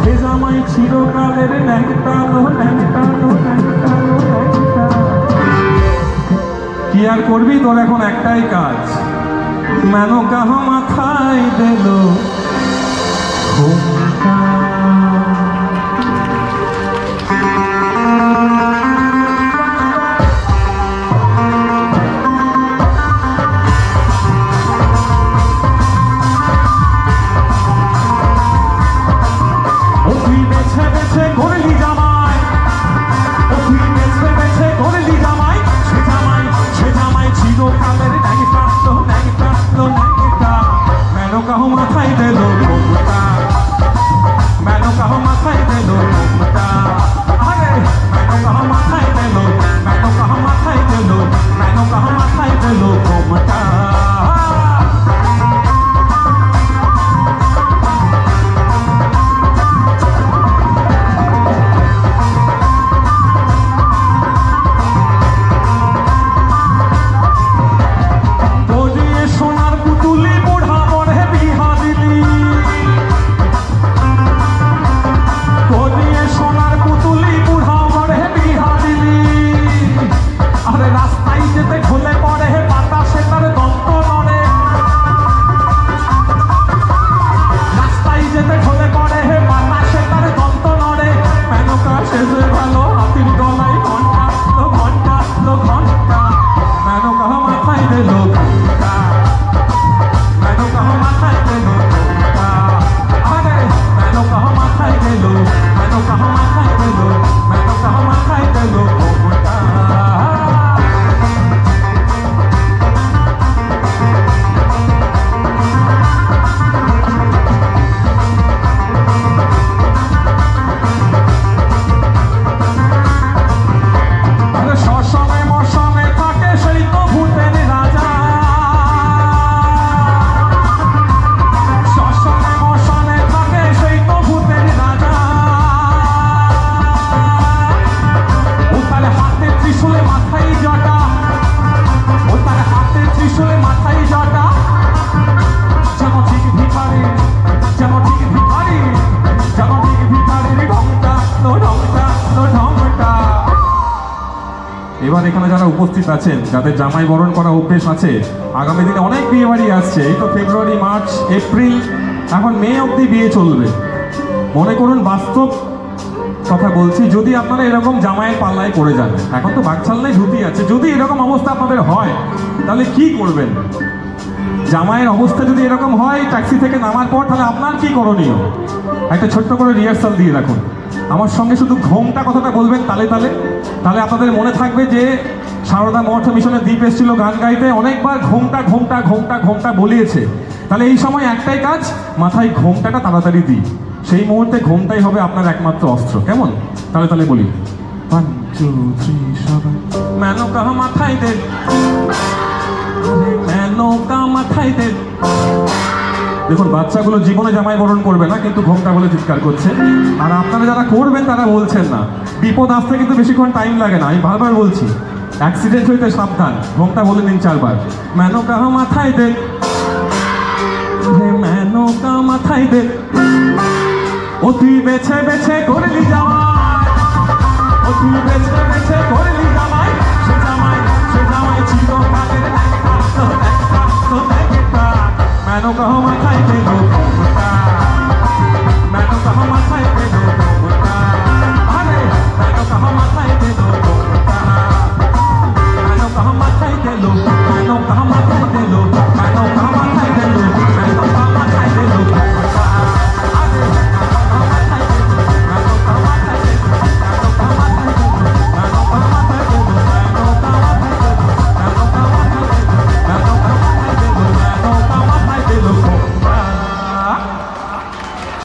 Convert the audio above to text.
সে জামাই চিরকালের ন্যাংটালো ন্যাংটালো ন্যাংটালো ন্যাংটা। কি আর করবি, তোর এখন একটাই কাজ, মেনো কাহা মাথায় দিল ঘোমটা। করলি জামাই, করলি জামাই, সে জামাই চিরকালের ন্যাংটা ন্যাংটা ন্যাংটা। মেনো কাহো মাথায় দিল ঘোমটা, মেনো কাহো মাথায় দিল ঘোমটা। আরে মেনো কাহো মাথায় দিল, মেনো কাহো মাথায় দিল, মেনো কাহো মাথায় দিল ঘোমটা। এবার এখানে যারা উপস্থিত আছেন, যাদের জামাই বরণ করা অভ্যেস আছে, আগামী দিনে অনেক বিয়ে বাড়ি আসছে। এই তো ফেব্রুয়ারি, মার্চ, এপ্রিল, এখন মে অবধি বিয়ে চলবে। মনে করুন, বাস্তব কথা বলছি, যদি আপনারা এরকম জামাইয়ের পাল্লায় পড়ে যান, এখন তো বাকছালনায় ধুতি আছে, যদি এরকম অবস্থা আপনাদের হয় তাহলে কি করবেন? জামাইয়ের অবস্থা যদি এরকম হয় ট্যাক্সি থেকে নামার পর, তাহলে আপনার কি করণীয়? একটা ছোট্ট করে রিহার্সাল দিয়ে রাখুন। আমার সঙ্গে শুধু ঘোমটা কথাটা বলবেন তালে তালে, তাহলে আপনাদের মনে থাকবে যে সারদা মঠ মিশনের দ্বীপ এসেছিল গান গাইতে, অনেকবার ঘোমটা ঘোমটা ঘোমটা ঘোমটা বলিয়েছে। তাহলে এই সময় একটাই কাজ, মাথায় ঘোমটাটা তাড়াতাড়ি দিই, সেই মুহূর্তে ঘোমটাই হবে আপনার একমাত্র অস্ত্র। কেমন? তাহলে তাহলে বলি, 1 2 3 সবাই মেনো কাহা মাথায় দে, মেনো কাহা মাথায় দে। দেখুন, বাচ্চাগুলো জীবনে জামাই বরণ করবে না, কিন্তু ঘোমটা বলে চিৎকার করছে। আর আপনারা যারা করবেন তারা বলছেন না। বিপদ আসতে কিন্তু বেশিক্ষণ টাইম লাগে না, আমি বারবার বলছি, অ্যাক্সিডেন্ট হইতে সাবধান। ঘোমটা বলে নিন 4 বার, মেনো কাহা মাথায় দে, মেনো কাহা মাথায় দে। ও তুই বেছে বেছে করলি জামাই, ও তুই বেছে বেছে করলি জামাই, সে জামাই চিরকালের একটা একটা একটা। মেনো কাহা মাথায় দে।